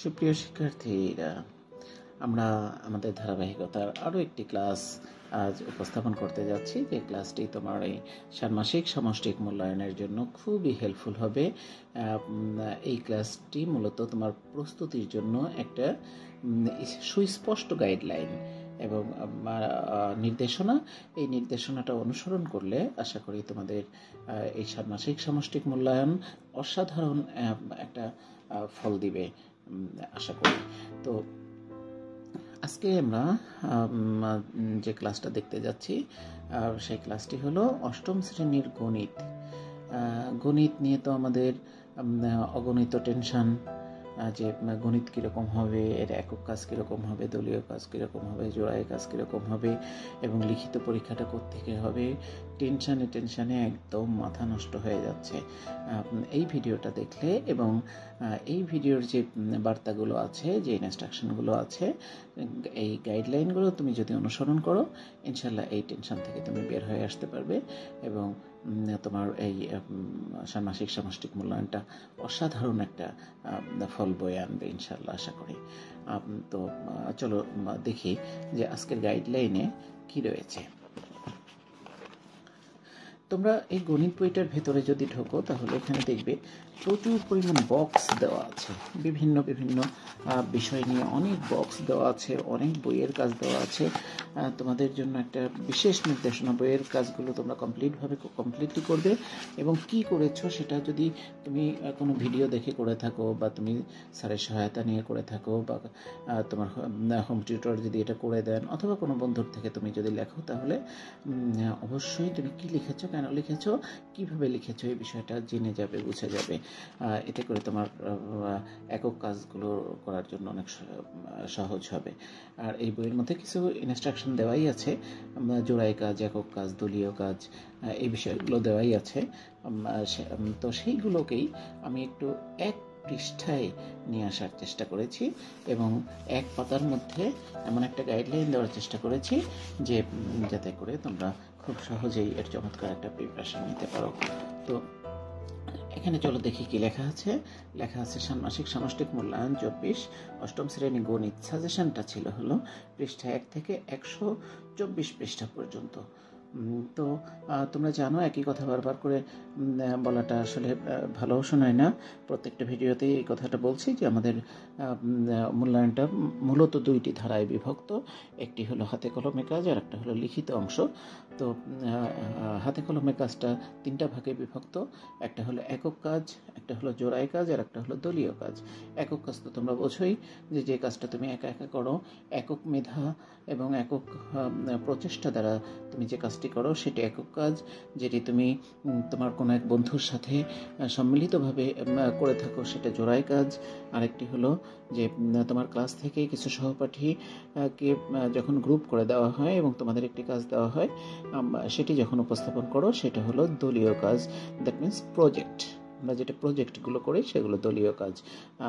সুপ্রিয় শিক্ষার্থীরা, আমরা আমাদের ধারাবাহিকতার আরও একটি ক্লাস আজ উপস্থাপন করতে যাচ্ছি। যে ক্লাসটি তোমার এই ষান্মাসিক সামষ্টিক মূল্যায়নের জন্য খুবই হেল্পফুল হবে। এই ক্লাসটি মূলত তোমার প্রস্তুতির জন্য একটা সুস্পষ্ট গাইডলাইন এবং নির্দেশনা। এই নির্দেশনাটা অনুসরণ করলে আশা করি তোমাদের এই ষান্মাসিক সামষ্টিক মূল্যায়ন অসাধারণ একটা ফল দিবে আশা করি। তো আজকে আমরা যে ক্লাসটা দেখতে যাচ্ছি সেই ক্লাসটি হলো অষ্টম শ্রেণীর গণিত। গণিত নিয়ে তো আমাদের অগণিত টেনশন, যে গণিত কীরকম হবে, এর একক কাজ কীরকম হবে, দলীয় কাজ কীরকম হবে, জোড়ায় কাজ কীরকম হবে এবং লিখিত পরীক্ষাটা কোত্থেকে হবে। টেনশানে একদম মাথা নষ্ট হয়ে যাচ্ছে। এই ভিডিওটা দেখলে এবং এই ভিডিওর যে বার্তাগুলো আছে, যে ইনস্ট্রাকশনগুলো আছে, এই গাইডলাইনগুলো তুমি যদি অনুসরণ করো, ইনশাল্লাহ এই টেনশন থেকে তুমি বের হয়ে আসতে পারবে এবং তোমার এই ষান্মাসিক সামষ্টিক মূল্যায়নটা অসাধারণ একটা ফল বয়ে আনবে ইনশাল্লাহ আশা করি। তো চলো দেখি যে আজকের গাইডলাইনে কি রয়েছে। তোমরা এই গণিত বইটার ভেতরে যদি ঢোকো তাহলে এখানে দেখবে প্রচুর পরিমাণ বক্স দেওয়া আছে, বিভিন্ন বিষয় নিয়ে অনেক বক্স দেওয়া আছে, অনেক বইয়ের কাজ দেওয়া আছে। তোমাদের জন্য একটা বিশেষ নির্দেশনা, বইয়ের কাজগুলো তোমরা কমপ্লিটলি করবে এবং কি করেছো সেটা যদি তুমি কোনো ভিডিও দেখে করে থাকো বা তুমি স্যারের সহায়তা নিয়ে করে থাকো বা তোমার হোম টিউটর যদি এটা করে দেন অথবা কোনো বন্ধুর থেকে তুমি যদি লেখো, তাহলে অবশ্যই তুমি কি লিখেছো, কেন লিখেছো, কিভাবে লিখেছো এই বিষয়টা জেনে যাবে, বুঝে যাবে। এতে করে তোমার একক কাজগুলো করার জন্য অনেক সহজ হবে। আর এই বইয়ের মধ্যে কিছু ইনস্ট্রাকশন দেওয়াই আছে, জোড়াই কাজ, একক কাজ, দলীয় কাজ, এই বিষয়গুলো দেওয়াই আছে। তো সেইগুলোকেই আমি একটু এক পৃষ্ঠায় নিয়ে আসার চেষ্টা করেছি এবং এক পাতার মধ্যে এমন একটা গাইডলাইন দেওয়ার চেষ্টা করেছি যে যাতে করে তোমরা খুব সহজেই এর চমৎকার একটা প্রিপারেশন নিতে পারো। তো এখানে চলো দেখি কি লেখা আছে। ষান্মাসিক সামষ্টিক মূল্যায়ন 24 অষ্টম শ্রেণী গণিত। সাজেশনটা ছিল হলো পৃষ্ঠা 1 থেকে 124 পৃষ্ঠা পর্যন্ত। তো তোমরা জানো, একই কথা বারবার করে বলাটা আসলে ভালো শোনায় না। প্রত্যেকটা ভিডিওতেই এই কথাটা বলছি যে আমাদের মূল্যায়নটা মূলত দুইটি ধারায় বিভক্ত। একটি হলো হাতে কলমে কাজ আর একটা হলো লিখিত অংশ। তো হাতে কলমে কাজটা তিনটা ভাগে বিভক্ত। একটা হলো একক কাজ, একটা হলো জোড়াই কাজ আর একটা হলো দলীয় কাজ। একক কাজ তো তোমরা বোঝোই, যে কাজটা তুমি একা একা করো, একক মেধা এবং একক প্রচেষ্টা দ্বারা তুমি যে কাজটি করো সেটি একক কাজ। যেটি তুমি তোমার কোনো এক বন্ধুর সাথে সম্মিলিতভাবে করে থাকো সেটা জোড়াই কাজ। আরেকটি হলো যে তোমার ক্লাস থেকে কিছু সহপাঠীকে যখন গ্রুপ করে দেওয়া হয় এবং তোমাদের একটি কাজ দেওয়া হয়, সেটি যখন উপস্থাপন করো সেটা হলো দলীয় কাজ। That means project. আমরা যেটা প্রজেক্টগুলো করি সেগুলো দলীয় কাজ,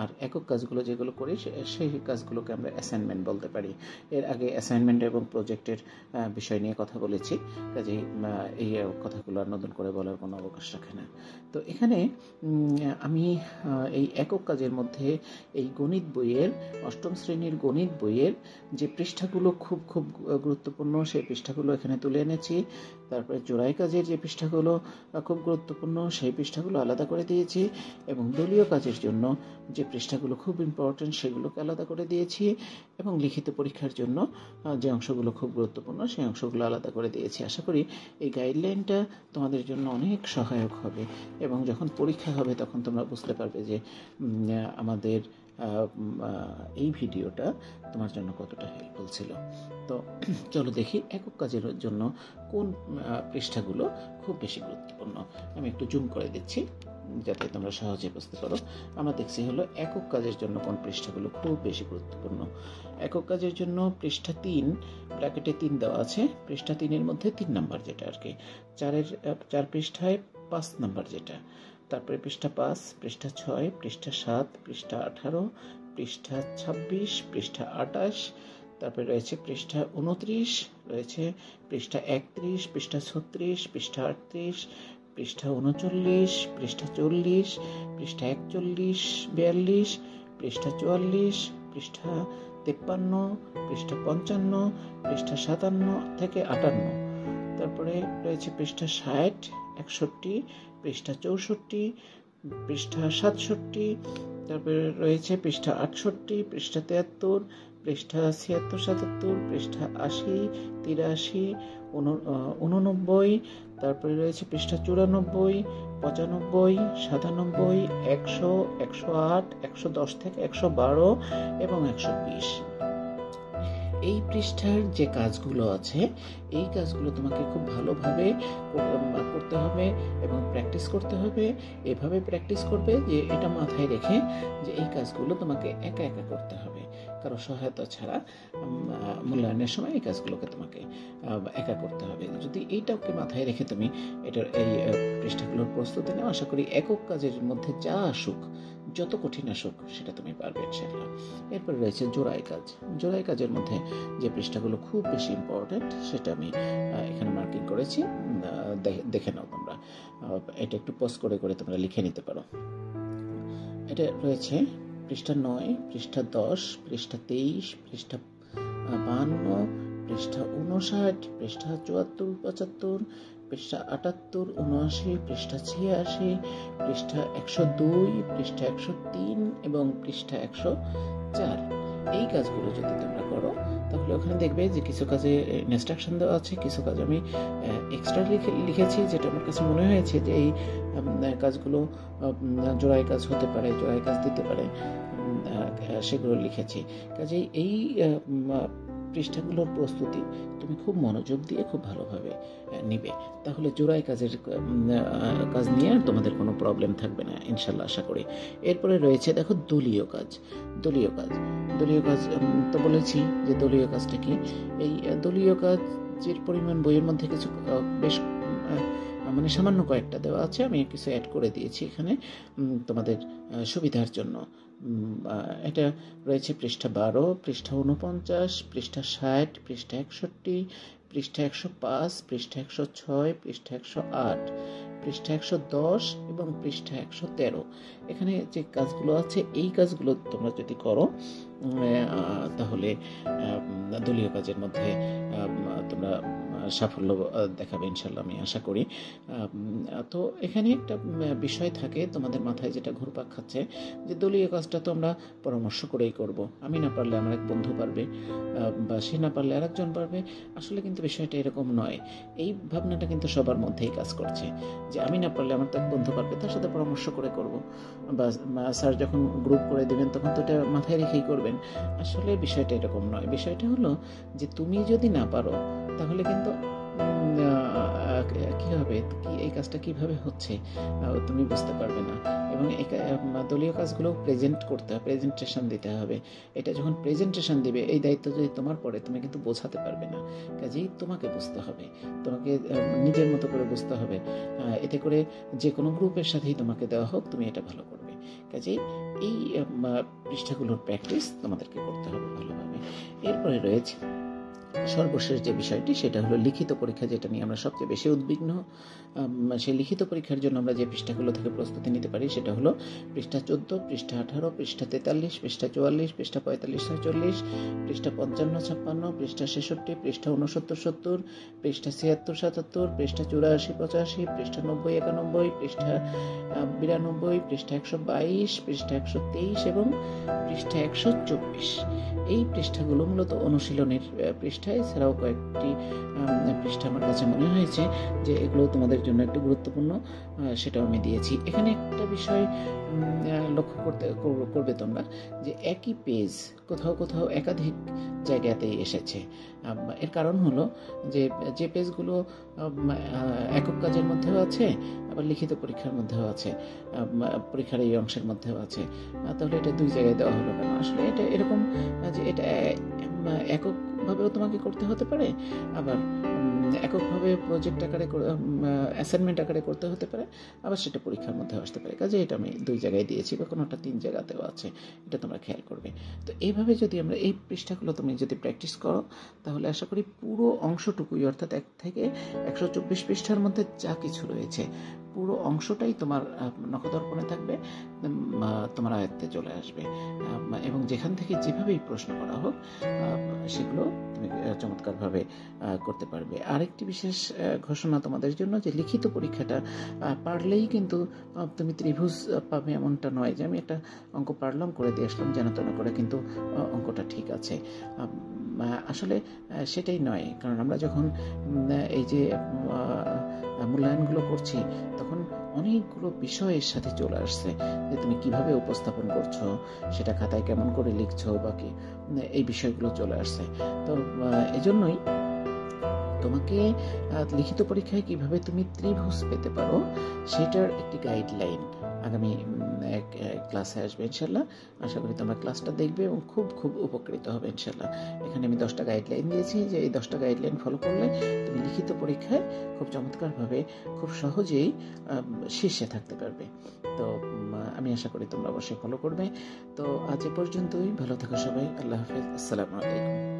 আর একক কাজগুলো যেগুলো করি সেই কাজগুলোকে আমরা অ্যাসাইনমেন্ট বলতে পারি। এর আগে অ্যাসাইনমেন্ট এবং প্রজেক্টের বিষয় নিয়ে কথা বলেছি, কাজেই এই কথাগুলো আর নতুন করে বলার কোনো অবকাশ রাখে না। তো এখানে আমি এই একক কাজের মধ্যে এই গণিত বইয়ের, অষ্টম শ্রেণীর গণিত বইয়ের যে পৃষ্ঠাগুলো খুব গুরুত্বপূর্ণ সেই পৃষ্ঠাগুলো এখানে তুলে এনেছি। তারপরে জোড়াই কাজের যে পৃষ্ঠাগুলো খুব গুরুত্বপূর্ণ সেই পৃষ্ঠাগুলো আলাদা করে দিয়েছি এবং দলীয় কাজের জন্য যে পৃষ্ঠাগুলো খুব ইম্পর্টেন্ট সেগুলোকে আলাদা করে দিয়েছি এবং লিখিত পরীক্ষার জন্য যে অংশগুলো খুব গুরুত্বপূর্ণ সেই অংশগুলো আলাদা করে দিয়েছি। আশা করি এই গাইডলাইনটা তোমাদের জন্য অনেক সহায়ক হবে এবং যখন পরীক্ষা হবে তখন তোমরা বুঝতে পারবে যে আমাদের এই ভিডিওটা তোমার জন্য কতটা হেল্পফুল ছিল। তো চলো দেখি একক কাজের জন্য কোন পৃষ্ঠাগুলো খুব বেশি গুরুত্বপূর্ণ। আমি একটু জুম করে দিচ্ছি যাতে তোমরা সহজে বুঝতে পারো। আমরা দেখছি হলো একক কাজের জন্য কোন পৃষ্ঠাগুলো খুব বেশি গুরুত্বপূর্ণ। একক কাজের জন্য পৃষ্ঠা 3, ব্র্যাকেটে 3 দেওয়া আছে। পৃষ্ঠা 3-এর মধ্যে 3 নাম্বার যেটা আর কি, 4 পৃষ্ঠায় 5 নাম্বার যেটা, তারপরে পৃষ্ঠা 5, পৃষ্ঠা 6, পৃষ্ঠা 7, পৃষ্ঠা 18, পৃষ্ঠা 26, পৃষ্ঠা 28, তারপরে রয়েছে পৃষ্ঠা 29, রয়েছে পৃষ্ঠা 31, পৃষ্ঠা 36, পৃষ্ঠা 38, পৃষ্ঠা 39, পৃষ্ঠা 40, পৃষ্ঠা 41, 42, পৃষ্ঠা 44, পৃষ্ঠা 53, পৃষ্ঠা 55, পৃষ্ঠা 57 থেকে 58, তারপরে রয়েছে পৃষ্ঠা 60, 61, পৃষ্ঠা 64, পৃষ্ঠা 67, তারপরে রয়েছে পৃষ্ঠা 68, পৃষ্ঠা 73, পৃষ্ঠা 76, 77, পৃষ্ঠা 80, 83, 89, তারপরে রয়েছে পৃষ্ঠা 94, 95, 97, 100, 108, 110 থেকে 112 এবং 120। এই পৃষ্ঠার যে কাজগুলো আছে, এই কাজগুলো তোমাকে খুব ভালোভাবে করতে হবে এবং প্র্যাকটিস করতে হবে। এভাবে প্র্যাকটিস করবে যে এটা মাথায় রেখে যে এই কাজগুলো তোমাকে একা একা করতে হবে, কারো সহায়তা ছাড়া। মূল্যায়নের সময় এই কাজগুলোকে তোমাকে একা করতে হবে। যদি এইটাকে মাথায় রেখে তুমি এটার এই পৃষ্ঠাগুলোর প্রস্তুতি নাও, আশা করি একক কাজের মধ্যে যা আসুক, যত কঠিন আসুক, সেটা তুমি পারবে ইনশাআল্লাহ। এরপর রয়েছে জোড়াই কাজ। জোড়াই কাজের মধ্যে যে পৃষ্ঠাগুলো খুব বেশি ইম্পর্টেন্ট, সেটা আমি এখানে মার্কিং করেছি, দেখে নাও তোমরা। এটা একটু পজ করে করে তোমরা লিখে নিতে পারো। এটা রয়েছে পৃষ্ঠা 9, পৃষ্ঠা 10, পৃষ্ঠা 23, পৃষ্ঠা 52, পৃষ্ঠা 59, পৃষ্ঠা 74, 75, পৃষ্ঠা 78, 79, পৃষ্ঠা 86, পৃষ্ঠা 102, পৃষ্ঠা 103 এবং পৃষ্ঠা 104। এই কাজগুলো যদি তোমরা করো, তাহলে ওখানে দেখবে যে কিছু কাজে ইনস্ট্রাকশন দেওয়া আছে, কিছু কাজ আমি এক্সট্রা লিখেছি, যেটা আমার কাছে মনে হয়েছে যে এই কাজগুলো জোড়াই কাজ হতে পারে, জোড়াই কাজ দিতে পারে, সেগুলো লিখেছি। কাজেই এই পৃষ্ঠাগুলোর প্রস্তুতি তুমি খুব মনোযোগ দিয়ে খুব ভালোভাবে নিবে, তাহলে জোড়াই কাজ নিয়ে আর তোমাদের কোনো প্রবলেম থাকবে না ইনশাল্লাহ, আশা করি। এরপরে রয়েছে দেখো দলীয় কাজ। দলীয় কাজ তো বলেছি যে দলীয় কাজটা কি। এই দলীয় কাজের পরিমাণ বইয়ের মধ্যে কিছু বেশ মানে সামান্য কয়েকটা দেওয়া আছে, আমি কিছু অ্যাড করে দিয়েছি এখানে তোমাদের সুবিধার জন্য। এটা রয়েছে পৃষ্ঠা 12, পৃষ্ঠা 49, পৃষ্ঠা 60, পৃষ্ঠা 61, পৃষ্ঠা 105, পৃষ্ঠা 106, পৃষ্ঠা 108, পৃষ্ঠা 110 এবং পৃষ্ঠা 113। এখানে যে কাজগুলো আছে, এই কাজগুলো তোমরা যদি করো, তাহলে দলীয় কাজের মধ্যে তোমরা সাফল্য দেখাবে ইনশাল্লাহ, আমি আশা করি। তো এখানে একটা বিষয় থাকে তোমাদের মাথায়, যেটা ঘুরপাক খাচ্ছে, যে দলীয় কাজটা তো আমরা পরামর্শ করেই করব, আমি না পারলে আমার এক বন্ধু পারবে, বা সে না পারলে আরেকজন পারবে। আসলে কিন্তু বিষয়টা এরকম নয়। এই ভাবনাটা কিন্তু সবার মধ্যেই কাজ করছে, যে আমি না পারলে আমার তো এক বন্ধু পারবে, তার সাথে পরামর্শ করে করব, বা স্যার যখন গ্রুপ করে দেবেন তখন তো এটা মাথায় রেখেই করবেন। আসলে বিষয়টা এরকম নয়। বিষয়টা হলো যে তুমি যদি না পারো, তাহলে কিন্তু কি হবে, এই কাজটা কিভাবে হচ্ছে তুমি বুঝতে পারবে না। এবং দলীয় কাজগুলো প্রেজেন্ট করতে হবে, প্রেজেন্টেশন দিতে হবে। এটা যখন প্রেজেন্টেশন দিবে, এই দায়িত্ব যদি তোমার পড়ে, তুমি কিন্তু বোঝাতে পারবে না। কাজেই তোমাকে বুঝতে হবে, তোমাকে নিজের মতো করে বুঝতে হবে। এতে করে যে কোনো গ্রুপের সাথেই তোমাকে দেওয়া হোক, তুমি এটা ভালো করবে। কাজেই এই পৃষ্ঠাগুলোর প্র্যাকটিস তোমাদেরকে করতে হবে ভালোভাবে। এরপরে রয়েছে সর্বশেষ যে বিষয়টি, সেটা হলো লিখিত পরীক্ষা, যেটা নিয়ে আমরা সবচেয়ে বেশি উদ্বিগ্ন। সেই লিখিত পরীক্ষার জন্য আমরা যে পৃষ্ঠাগুলো থেকে প্রস্তুতি নিতে পারি, সেটা হলো পৃষ্ঠা 14, পৃষ্ঠা 18, পৃষ্ঠা 43, পৃষ্ঠা 44, পৃষ্ঠা 45, 46, পৃষ্ঠা 55, 56, পৃষ্ঠা 66, পৃষ্ঠা 69, 70, পৃষ্ঠা 76, 77, পৃষ্ঠা 84, 85, পৃষ্ঠা 90, 91, পৃষ্ঠা 92, পৃষ্ঠা 122, পৃষ্ঠা 123 এবং পৃষ্ঠা 124। এই পৃষ্ঠাগুলো মূলত অনুশীলনের পৃষ্ঠা। এছাড়াও কয়েকটি পৃষ্ঠা আমার কাছে মনে হয়েছে যে এগুলো তোমাদের জন্য একটু গুরুত্বপূর্ণ, সেটাও আমি দিয়েছি। এখানে একটা বিষয় লক্ষ্য করবে তোমরা, যে একই পেজ কোথাও কোথাও একাধিক জায়গাতেই এসেছে। এর কারণ হলো যে পেজগুলো একক কাজের মধ্যেও আছে, আবার লিখিত পরীক্ষার মধ্যেও আছে, পরীক্ষার এই অংশের মধ্যেও আছে, তাহলে এটা দুই জায়গায় দেওয়া হলো কেন? আসলে এটা এরকম যে এটা এককভাবেও তোমাকে করতে হতে পারে, আবার এককভাবে প্রজেক্ট আকারে, অ্যাসাইনমেন্ট আকারে করতে হতে পারে, আবার সেটা পরীক্ষার মধ্যে আসতে পারে। কাজে এটা আমি দুই জায়গায় দিয়েছি, বা কোনোটা 3 জায়গাতেও আছে, এটা তোমরা খেয়াল করবে। তো এইভাবে যদি আমরা এই পৃষ্ঠাগুলো তুমি যদি প্র্যাকটিস করো, তাহলে আশা করি পুরো অংশটুকুই, অর্থাৎ 1 থেকে 124 পৃষ্ঠার মধ্যে যা কিছু রয়েছে, পুরো অংশটাই তোমার নখদর্পণে থাকবে, তোমার আয়ত্তে চলে আসবে, এবং যেখান থেকে যেভাবেই প্রশ্ন করা হোক সেগুলো তুমি চমৎকারভাবে করতে পারবে। আরেকটি বিশেষ ঘোষণা তোমাদের জন্য, যে লিখিত পরীক্ষাটা পারলেই কিন্তু তুমি ত্রিভুজ পাবে এমনটা নয়, যে আমি একটা অঙ্ক পারলাম করে দিয়ে আসলাম যেন তেন করে কিন্তু অঙ্কটা ঠিক আছে। আসলে সেটাই নয়, কারণ আমরা যখন এই যে মূল্যায়নগুলো করছি তখন অনেকগুলো বিষয়ের সাথে চলে আসছে, যে তুমি কিভাবে উপস্থাপন করছো, সেটা খাতায় কেমন করে লিখছো, বাকি এই বিষয়গুলো চলে আসছে। তো এজন্যই তোমাকে লিখিত পরীক্ষায় কিভাবে তুমি ত্রিভুজ পেতে পারো সেটার একটি গাইডলাইন আগামী ক্লাসে আসবে ইনশাল্লাহ। আশা করি তোমরা ক্লাসটা দেখবে এবং খুব খুব উপকৃত হবে ইনশাল্লাহ। এখানে আমি 10টা গাইডলাইন দিয়েছি, যে এই 10টা গাইডলাইন ফলো করলে তুমি লিখিত পরীক্ষায় খুব চমৎকারভাবে খুব সহজেই শীর্ষে থাকতে পারবে। তো আমি আশা করি তোমরা অবশ্যই ফলো করবে। তো আজ এ পর্যন্তই, ভালো থাকো সবাই, আল্লাহ হাফেজ, আসসালামু আলাইকুম।